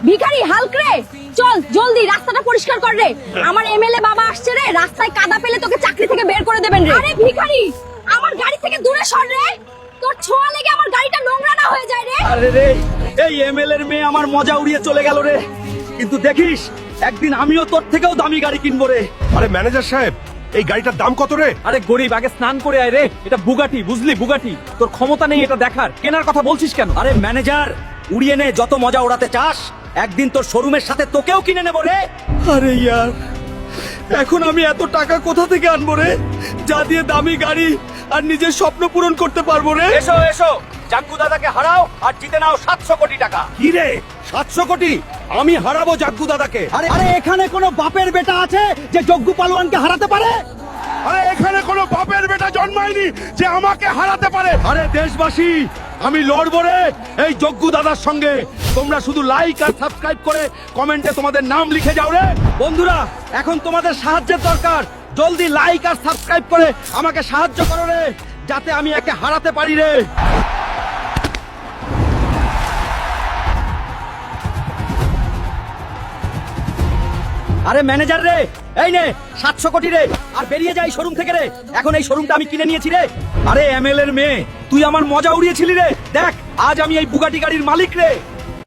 ভিখারি হাল্ক রে, চল জলদি রাস্তাটা পরিষ্কার কর রে। আমার এমএলএ বাবা আসছে রে, রাস্তায় কাদা পেলে তোকে চাকরি থেকে বের করে দেবেন রে। আরে ভিখারি, আমার গাড়ি থেকে দূরে সর রে, তোর ছোঁয়া লেগে আমার গাড়িটা নোংরা না হয়ে যায় রে। আরে রে, এই এমএলএ এর মেয়ে আমার মজা উড়িয়ে চলে গেল রে। কিন্তু দেখিস, একদিন আমিও তোর থেকেও দামি গাড়ি কিনবো রে। আরে ম্যানেজার সাহেব, এই গাড়িটার দাম কত রে? আরে গরিব, আগে স্নান করে আয় রে। এটা বুগাটি, বুঝলি? বুগাটি। তোর ক্ষমতা নেই এটা দেখার, কেনার কথা বলছিস কেন? আরে ম্যানেজার, উড়িয়ে নে, যত মজা ওড়াতে চাস। একদিন তোর শোরুমের সাথে তোকেও কিনে নেবো রে। আরে ইয়ার, এখন আমি এত টাকা কোথা থেকে আনবো রে, যা দিয়ে দামি গাড়ি আর নিজের স্বপ্ন পূরণ করতে পারবো রে? এসো এসো, জাগ্গু দাদাকে হারাও আর জিতে নাও 700 কোটি টাকা। কি রে, 700 কোটি? আমি হারাবো জাগ্গু দাদাকে। আরে আরে, এখানে কোনো বাপের বেটা আছে যে জগ্গু পালোয়ানকে হারাতে পারে? আরে এখানে কোনো বাপের বেটা জন্মায়নি যে আমাকে হারাতে পারে। আরে দেশবাসী, আমি লড়বো রে এই জগ্গু দাদার সঙ্গে। তোমরা শুধু লাইক আর সাবস্ক্রাইব করে কমেন্টে তোমাদের নাম লিখে যাও রে। বন্ধুরা, এখন তোমাদের সাহায্যের দরকার। জলদি লাইক আর সাবস্ক্রাইব করে আমাকে সাহায্য করো রে, যাতে আমি একে হারাতে পারি রে। আরে ম্যানেজার রে, এই নে 700 কোটি রে, আর বেরিয়ে যাই শোরুম থেকে রে। এখন এই শোরুমটা আমি কিনে নিয়েছি রে। আরে এমএলএ এর মেয়ে, তুই আমার মজা উড়িয়েছিলি রে। দেখ, আজ আমি এই বুগাটি গাড়ির মালিক রে।